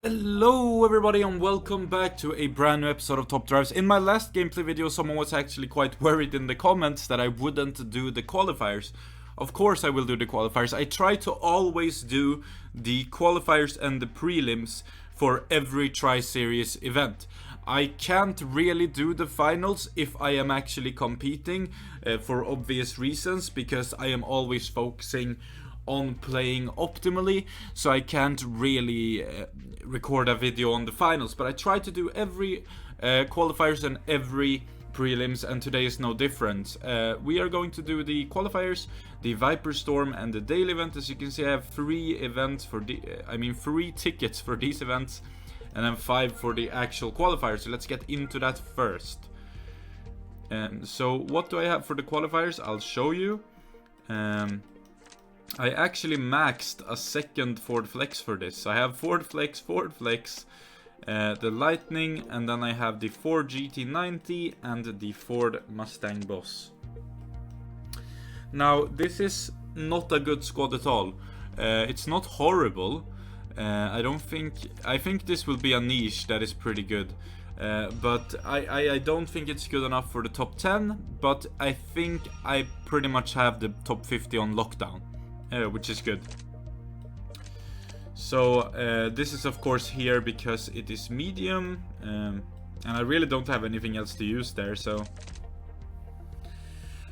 Hello everybody and welcome back to a brand new episode of Top Drives. In my last gameplay video, someone was actually quite worried in the comments that I wouldn't do the qualifiers. Of course I will do the qualifiers. I try to always do the qualifiers and the prelims for every Tri-Series event. I can't really do the finals if I am actually competing for obvious reasons, because I am always focusing on playing optimally, so I can't really record a video on the finals, but I try to do every qualifiers and every prelims, and today is no different. We are going to do the qualifiers, the Viper Storm, and the daily event. As you can see, I have 3 events for the, 3 tickets for these events, and then 5 for the actual qualifiers. So let's get into that first. So what do I have for the qualifiers? I'll show you. I actually maxed a second Ford Flex for this. I have Ford Flex, the Lightning, and then I have the Ford GT90 and the Ford Mustang Boss. Now, this is not a good squad at all. It's not horrible. I think this will be a niche that is pretty good. But I don't think it's good enough for the top 10, but I think I pretty much have the top 50 on lockdown. Which is good. So this is of course here because it is medium, and I really don't have anything else to use there, so...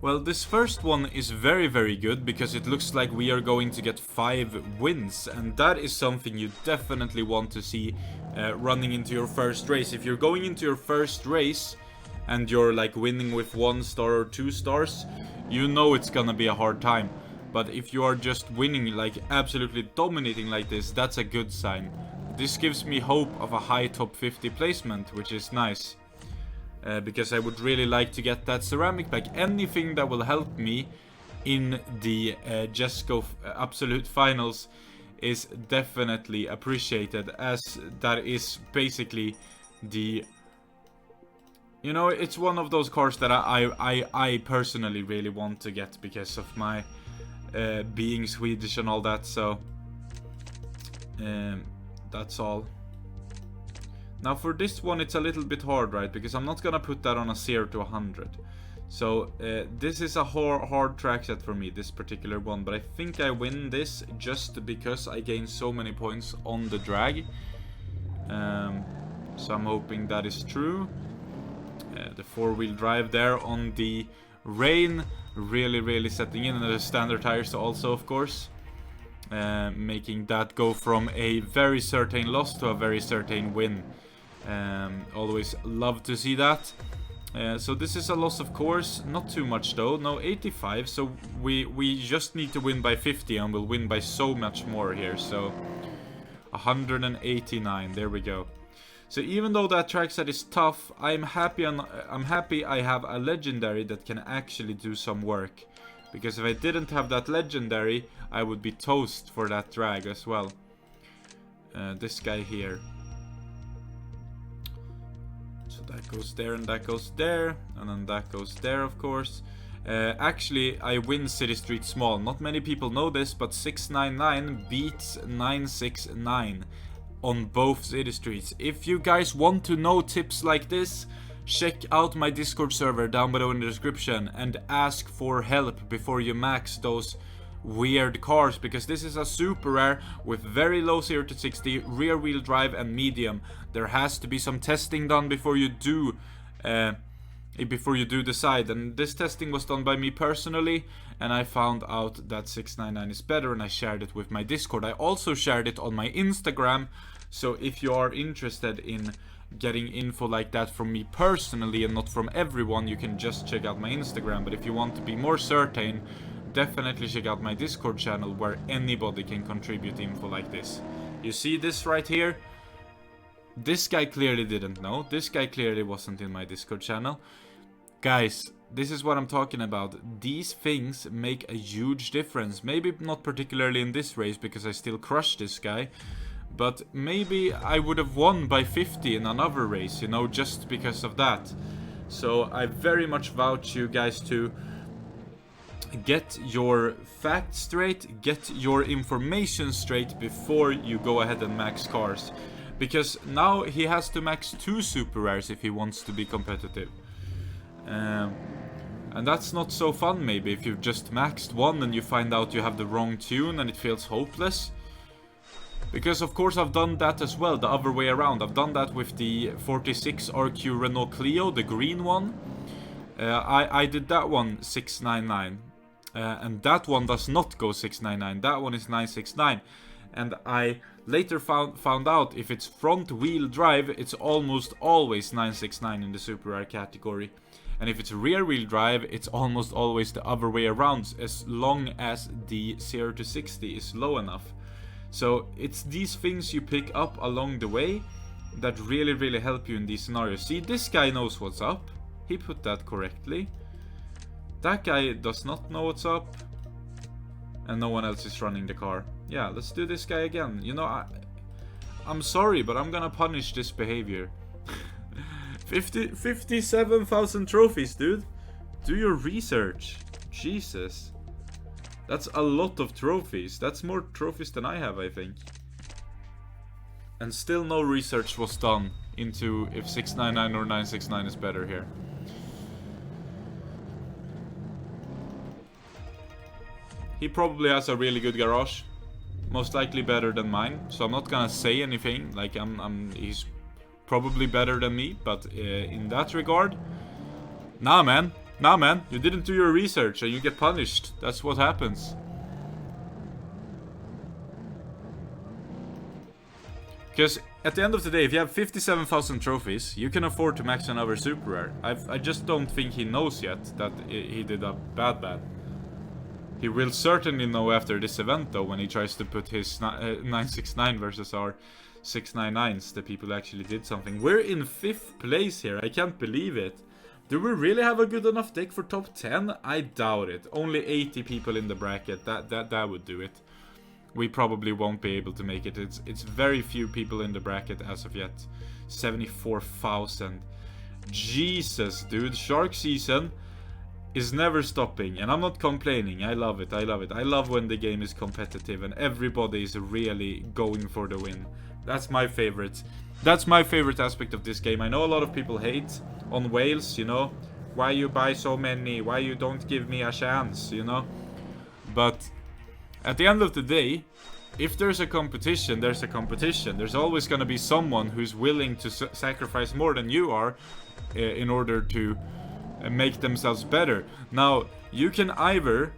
Well, this first one is very good because it looks like we are going to get 5 wins, and that is something you definitely want to see running into your first race. If you're going into your first race and you're like winning with 1 star or 2 stars, you know it's gonna be a hard time. But if you are just winning, like absolutely dominating like this, that's a good sign. This gives me hope of a high top 50 placement, which is nice. Because I would really like to get that ceramic pack. Anything that will help me in the JESKO Absolute Finals is definitely appreciated, as that is basically the... You know, it's one of those cars that I personally really want to get because of my... being Swedish and all that, so that's all. Now for this one it's a little bit hard, right, because I'm not gonna put that on a 0 to 100. So this is a hard track set for me, this particular one, but I think I win this just because I gain so many points on the drag. So I'm hoping that is true. The 4-wheel drive there on the rain, really setting in, and the standard tires also, of course, making that go from a very certain loss to a very certain win. Always love to see that. So this is a loss, of course, not too much though, no 85, so we just need to win by 50 and we'll win by so much more here. So 189, there we go. So even though that track set is tough, I'm happy I have a legendary that can actually do some work. Because if I didn't have that legendary, I would be toast for that drag as well. This guy here. So that goes there and that goes there, and then that goes there, of course. Actually, I win City Street Small. Not many people know this, but 699 beats 969. On both city streets. If you guys want to know tips like this, check out my Discord server down below in the description and ask for help before you max those weird cars, because this is a super rare with very low 0 to 60, rear wheel drive and medium. There has to be some testing done before you do decide, and this testing was done by me personally, and I found out that 699 is better, and I shared it with my Discord. I also shared it on my Instagram, so if you are interested in getting info like that from me personally and not from everyone, you can just check out my Instagram. But if you want to be more certain, definitely check out my Discord channel, where anybody can contribute info like this. You see this right here? This guy clearly didn't know. This guy clearly wasn't in my Discord channel. Guys, this is what I'm talking about. These things make a huge difference. Maybe not particularly in this race, because I still crushed this guy. But maybe I would have won by 50 in another race, you know, just because of that. So I very much vouch you guys to get your facts straight, get your information straight before you go ahead and max cars. Because now he has to max 2 super rares if he wants to be competitive. And that's not so fun maybe if you've just maxed 1 and you find out you have the wrong tune and it feels hopeless. Because of course I've done that as well, the other way around. I've done that with the 46 RQ Renault Clio, the green one. I did that one 699. And that one does not go 699, that one is 969. And I later found out if it's front wheel drive, it's almost always 969 in the super rare category. And if it's rear wheel drive, it's almost always the other way around, as long as the 0 to 60 is low enough. So it's these things you pick up along the way that really help you in these scenarios. See, this guy knows what's up. He put that correctly. That guy does not know what's up. And no one else is running the car. Yeah, let's do this guy again. You know, I'm sorry, but I'm gonna punish this behavior. 57,000 trophies, dude. Do your research. Jesus. That's a lot of trophies. That's more trophies than I have, I think. And still no research was done into if 699 or 969 is better here. He probably has a really good garage. Most likely better than mine. So I'm not gonna say anything. Like, he's probably better than me. But in that regard, nah, man. Nah, man. You didn't do your research and you get punished. That's what happens. Because at the end of the day, if you have 57,000 trophies, you can afford to max another super rare. I just don't think he knows yet that he did a bad. He will certainly know after this event, though, when he tries to put his 969 versus our 699s, the people who actually did something. We're in 5th place here. I can't believe it. Do we really have a good enough deck for top 10? I doubt it. Only 80 people in the bracket. That would do it. We probably won't be able to make it. It's very few people in the bracket as of yet. 74,000. Jesus, dude. Shark season is never stopping, and I'm not complaining. I love it. I love when the game is competitive and everybody is really going for the win. That's my favorite. That's my favorite aspect of this game. I know a lot of people hate on whales, you know. Why you buy so many? Why you don't give me a chance, you know? But at the end of the day, if there's a competition, there's a competition. There's always gonna be someone who's willing to sacrifice more than you are in order to make themselves better. Now, you can either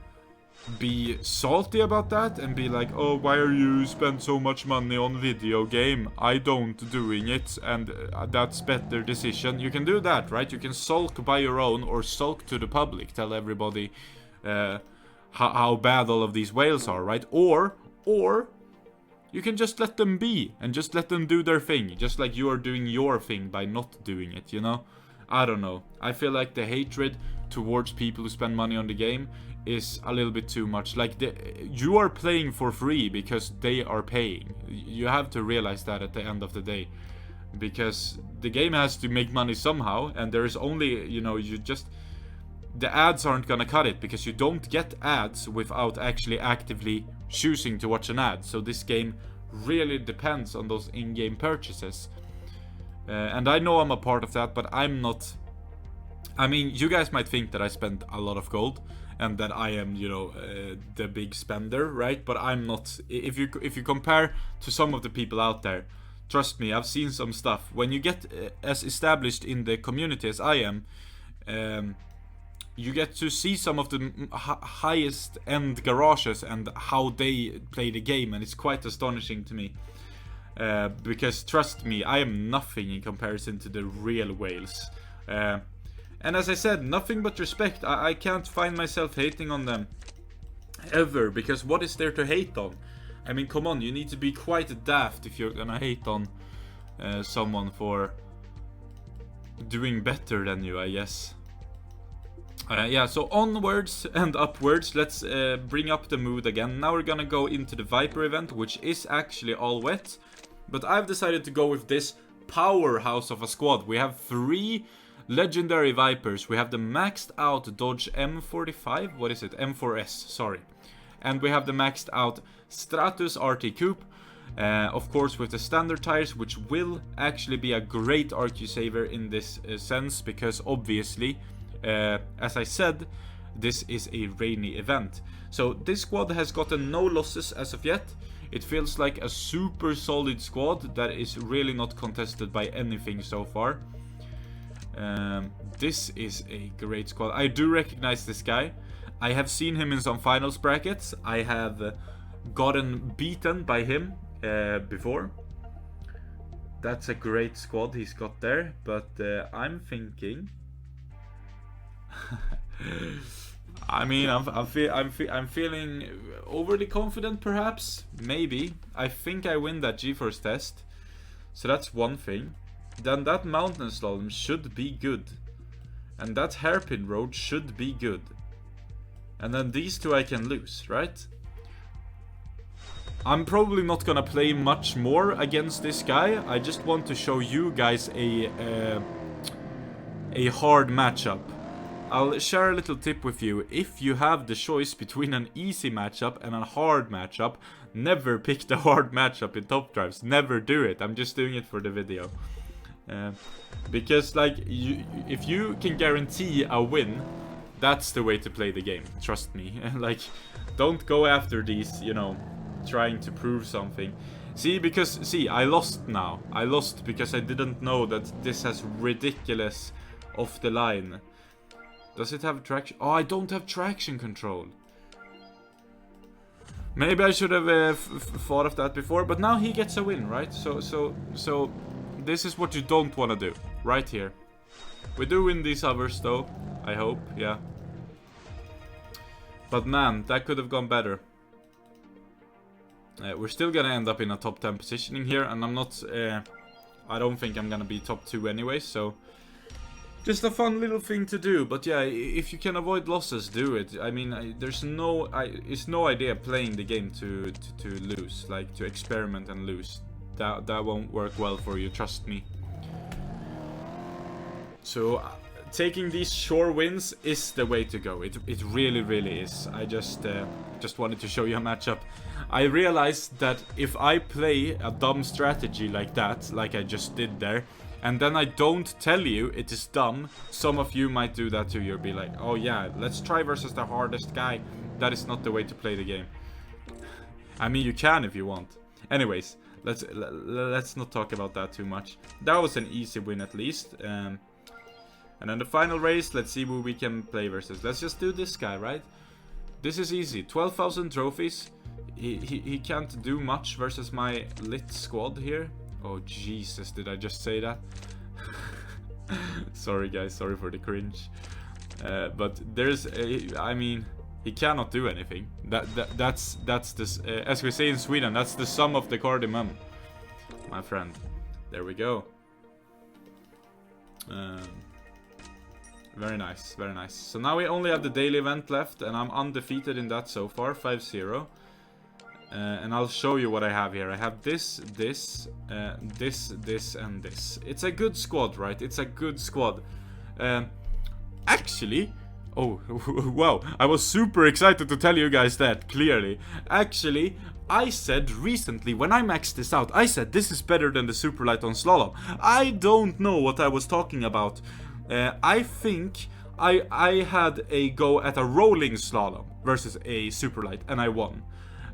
be salty about that and be like, oh, why are you spend so much money on video game? I don't doing it, and that's better decision. You can do that, right? You can sulk by your own or sulk to the public, tell everybody how bad all of these whales are, right? Or you can just let them be and just let them do their thing, just like you are doing your thing by not doing it, you know? I don't know. I feel like the hatred towards people who spend money on the game is a little bit too much. Like, you are playing for free because they are paying. You have to realize that at the end of the day. Because the game has to make money somehow, and there is only, you know, the ads aren't gonna cut it, because you don't get ads without actually actively choosing to watch an ad. So this game really depends on those in-game purchases. And I know I'm a part of that, but I'm not. I mean, you guys might think that I spend a lot of gold and that I am, you know, the big spender, right? But I'm not. If you compare to some of the people out there, trust me, I've seen some stuff. When you get as established in the community as I am, you get to see some of the highest end garages and how they play the game, and it's quite astonishing to me. Because trust me, I am nothing in comparison to the real whales. And as I said, nothing but respect. I can't find myself hating on them ever, because what is there to hate on? I mean, come on, you need to be quite daft if you're gonna hate on someone for doing better than you, I guess. Yeah, so onwards and upwards, let's bring up the mood again. Now we're gonna go into the Viper event, which is actually all wet. But I've decided to go with this powerhouse of a squad. We have 3 legendary Vipers. We have the maxed out Dodge M45, what is it? M4S, sorry. And we have the maxed out Stratus RT Coupe. Of course with the standard tires, which will actually be a great RQ saver in this sense, because obviously, as I said, this is a rainy event. So this squad has gotten no losses as of yet. It feels like a super solid squad that is really not contested by anything so far. This is a great squad. I do recognize this guy. I have seen him in some finals brackets. I have gotten beaten by him before. That's a great squad he's got there, but I'm thinking I mean, I'm feeling overly confident, perhaps. Maybe. I think I win that GeForce test. So that's one thing. Then that mountain slalom should be good. And that hairpin road should be good. And then these two I can lose, right? I'm probably not gonna play much more against this guy. I just want to show you guys a hard matchup. I'll share a little tip with you. If you have the choice between an easy matchup and a hard matchup, never pick the hard matchup in top drives. Never do it. I'm just doing it for the video. Because like, if you can guarantee a win, that's the way to play the game. Trust me. Like, don't go after these, you know, trying to prove something. See, I lost now. I lost because I didn't know that this has ridiculous off the line. Does it have traction? Oh, I don't have traction control. Maybe I should have thought of that before, but now he gets a win, right? So this is what you don't want to do, right here. We do win these others though, I hope, yeah. But man, that could have gone better. We're still gonna end up in a top 10 positioning here, and I'm not, I don't think I'm gonna be top 2 anyway, so just a fun little thing to do. But yeah, if you can avoid losses, do it. I mean, there's no, it's no idea playing the game to lose, like to experiment and lose. That won't work well for you, trust me. So taking these sure wins is the way to go. It really, really is. I just wanted to show you a matchup. I realized that if I play a dumb strategy like that, like I just did there, and then I don't tell you it is dumb, some of you might do that too. You'll be like, oh yeah, let's try versus the hardest guy. That is not the way to play the game. I mean, you can if you want. Anyways, let's not talk about that too much. That was an easy win at least. And then the final race, let's see who we can play versus. Let's just do this guy, right? This is easy. 12,000 trophies. He can't do much versus my lit squad here. Oh Jesus, did I just say that? Sorry guys, sorry for the cringe. But there's, I mean, he cannot do anything. That's this, as we say in Sweden, that's the sum of the cardamom, my friend. There we go. Very nice, very nice. So now we only have the daily event left, and I'm undefeated in that so far, 5-0. And I'll show you what I have here. I have this, and this. It's a good squad, right? It's a good squad. Actually, oh, wow. I was super excited to tell you guys that, clearly. Actually, I said recently, when I maxed this out, I said this is better than the super light on slalom. I don't know what I was talking about. I think I had a go at a rolling slalom versus a super light, and I won.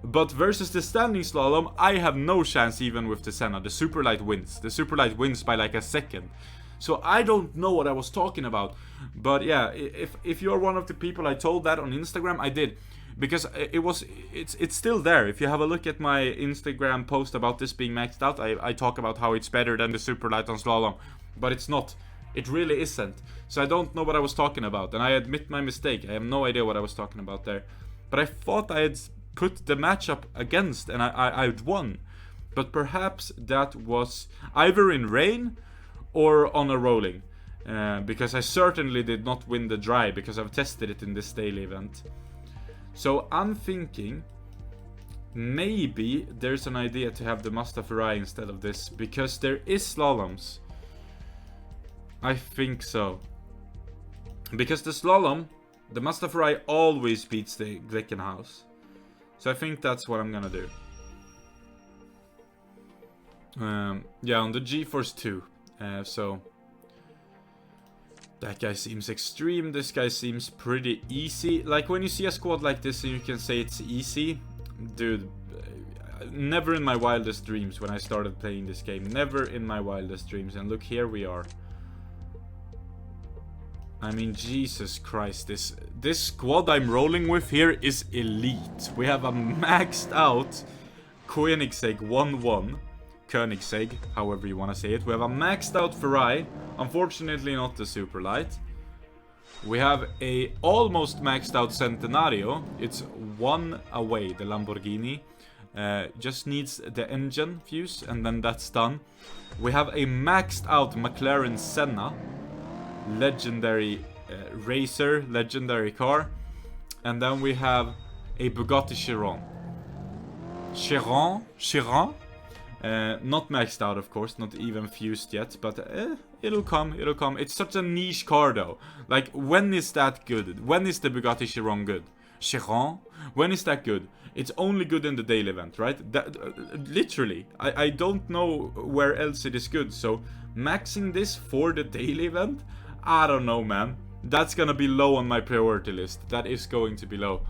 But versus the standing slalom, I have no chance even with the Senna. The super light wins. The super light wins by like a second. So I don't know what I was talking about. But yeah, if you're one of the people I told that on Instagram, I did. Because it's still there. If you have a look at my Instagram post about this being maxed out, I talk about how it's better than the super light on slalom. But it's not. It really isn't. So I don't know what I was talking about. And I admit my mistake. I have no idea what I was talking about there. But I thought I had put the matchup against and I'd won. But perhaps that was either in rain or on a rolling. Because I certainly did not win the dry, because I've tested it in this daily event. So I'm thinking maybe there's an idea to have the Mustafarai instead of this, because there is slaloms. I think so. Because the slalom, the Mustafarai always beats the Glickenhaus. So I think that's what I'm gonna do. Yeah, on the GeForce 2. So that guy seems extreme. This guy seems pretty easy. Like when you see a squad like this and you can say it's easy, dude. Never in my wildest dreams when I started playing this game. Never in my wildest dreams. And look, here we are. I mean, Jesus Christ, this squad I'm rolling with here is elite. We have a maxed out Koenigsegg 1-1. Koenigsegg, however you want to say it. We have a maxed out Ferrari. Unfortunately not the super light. We have a almost maxed out Centenario. It's one away, the Lamborghini. Just needs the engine fuse and then that's done. We have a maxed out McLaren Senna. Legendary racer, legendary car. And then we have a Bugatti Chiron. Chiron? Not maxed out, of course, not even fused yet, but it'll come. It's such a niche car though. Like, when is that good? When is the Bugatti Chiron good? Chiron? When is that good? It's only good in the daily event, right? Literally, I don't know where else it is good, so maxing this for the daily event? I don't know, man. That's gonna be low on my priority list. That is going to be low.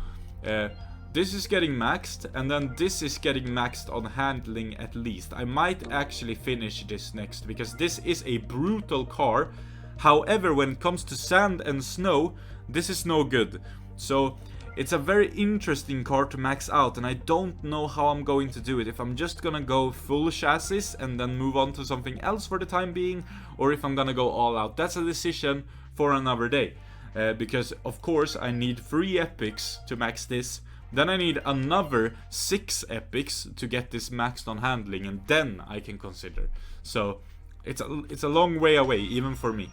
This is getting maxed, and then this is getting maxed on handling at least. I might actually finish this next, because this is a brutal car. However, when it comes to sand and snow, this is no good. So it's a very interesting car to max out, and I don't know how I'm going to do it. If I'm just gonna go full chassis and then move on to something else for the time being, or if I'm gonna go all out. That's a decision for another day. Because, of course, I need 3 epics to max this. Then I need another 6 epics to get this maxed on handling, and then I can consider. So it's a long way away, even for me.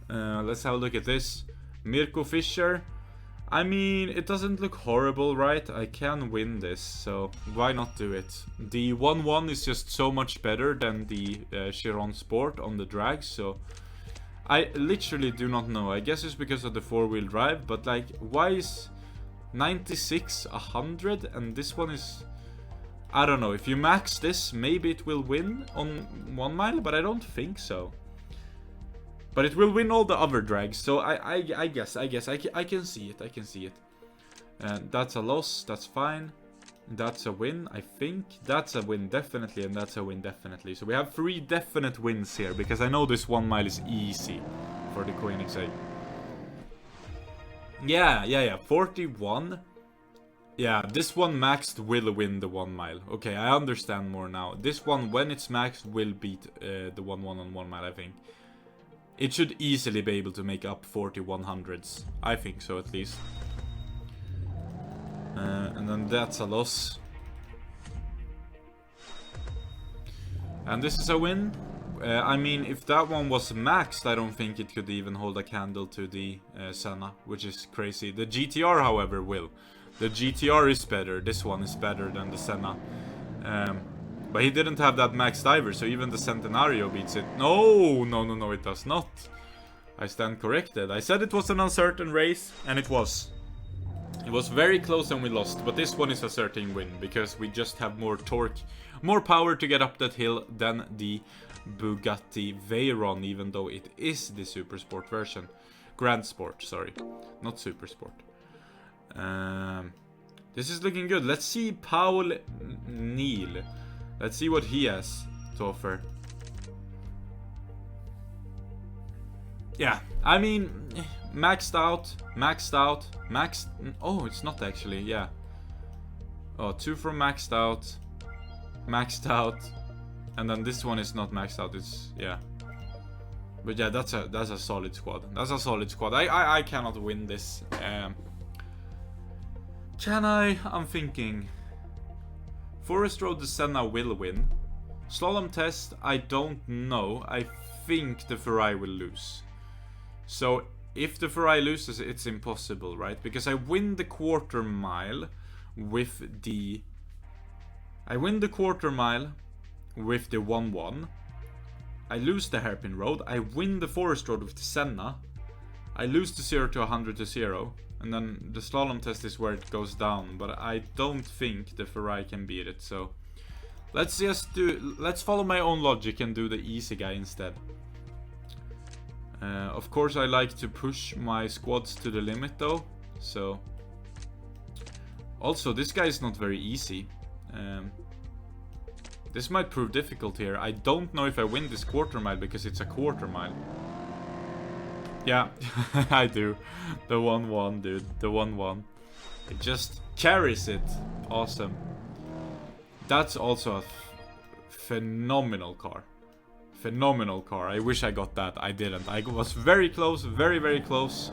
Let's have a look at this. Mirko Fischer. I mean, it doesn't look horrible, right? I can win this, so why not do it? The 1-1 is just so much better than the Chiron Sport on the drag, so I literally do not know. I guess it's because of the 4-wheel drive, but like, why is 96 100 and this one is... I don't know. If you max this, maybe it will win on 1 mile, but I don't think so. But it will win all the other drags, so I guess I can see it. I can see it. That's a loss. That's fine. That's a win, I think. That's a win definitely, and that's a win definitely. So we have 3 definite wins here, because I know this 1 mile is easy for the Koenigsegg. Yeah. 41. Yeah, this one maxed will win the 1 mile. Okay, I understand more now. This one, when it's maxed, will beat the 1-1 on 1 mile, I think. It should easily be able to make up 40 100s. I think so, at least. And then that's a loss. And this is a win. I mean, if that one was maxed, I don't think it could even hold a candle to the Senna, which is crazy. The GTR, however, will. The GTR is better. This one is better than the Senna. But he didn't have that maxed either, so even the Centenario beats it. No, it does not. I stand corrected. I said it was an uncertain race, and it was. It was very close and we lost, but this one is a certain win, because we just have more torque, more power to get up that hill than the Bugatti Veyron, even though it is the Super Sport version. Grand Sport, sorry. Not Super Sport. This is looking good. Let's see Paul Neal. Let's see what he has to offer. Yeah, I mean, maxed out. Oh, it's not actually, yeah. Oh, 2 from maxed out, and then this one is not maxed out. It's, yeah. But yeah, that's a solid squad. I cannot win this. Can I? I'm thinking. Forest Road, the Senna will win. Slalom test, I don't know. I think the Ferrari will lose. So if the Ferrari loses, it's impossible, right? Because I win the quarter mile with the 1-1. I lose the Hairpin Road. I win the Forest Road with the Senna. I lose the 0 to 100 to 0. And then the slalom test is where it goes down. But I don't think the Ferrari can beat it. So Let's follow my own logic and do the easy guy instead. Of course I like to push my squads to the limit though, so... Also, this guy is not very easy. This might prove difficult here. I don't know if I win this quarter mile because it's a quarter mile. Yeah, I do. The 1-1, dude. The 1-1. It just carries it. Awesome. That's also a phenomenal car. Phenomenal car. I wish I got that. I didn't. I was very close. Very, very close.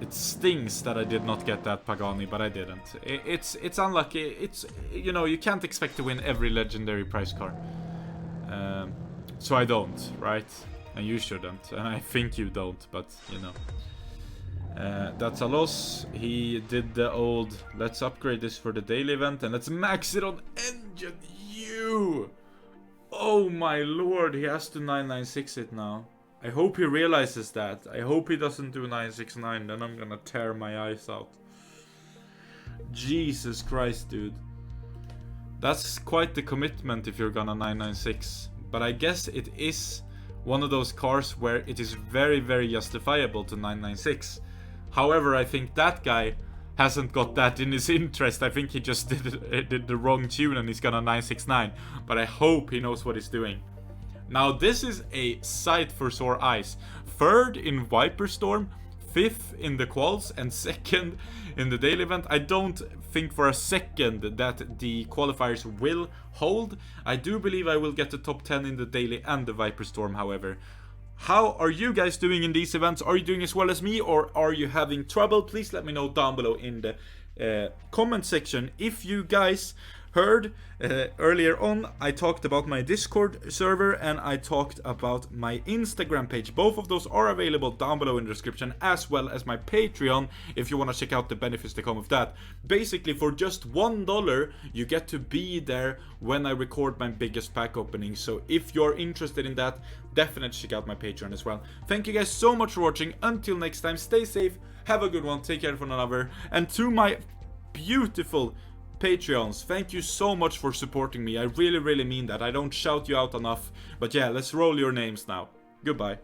It stings that I did not get that Pagani, but I didn't. It's unlucky. It's, you know, you can't expect to win every legendary prize car. So I don't, right? And you shouldn't. And I think you don't, but, you know. That's a loss. He did the old, let's upgrade this for the daily event and let's max it on engine. You! Oh my lord, he has to 996 it now. I hope he realizes that. I hope he doesn't do 969, then I'm gonna tear my eyes out. Jesus Christ, dude. That's quite the commitment if you're gonna 996. But I guess it is one of those cars where it is very, very justifiable to 996. However, I think that guy hasn't got that in his interest. I think he just did the wrong tune and he's gonna 969. But I hope he knows what he's doing. Now this is a sight for sore eyes. 3rd in Viper Storm, 5th in the quals, and 2nd in the daily event. I don't think for a second that the qualifiers will hold. I do believe I will get the top 10 in the daily and the Viper Storm, however. How are you guys doing in these events? Are you doing as well as me, or are you having trouble? Please let me know down below in the comment section. If you guys heard earlier on, I talked about my Discord server and I talked about my Instagram page. Both of those are available down below in the description, as well as my Patreon if you want to check out the benefits that come with that. Basically, for just $1 you get to be there when I record my biggest pack opening. So if you're interested in that, definitely check out my Patreon as well. Thank you guys so much for watching. Until next time, stay safe, have a good one, take care of one another, and to my beautiful Patreons, thank you so much for supporting me. I really, really mean that. I don't shout you out enough. But yeah, let's roll your names now. Goodbye.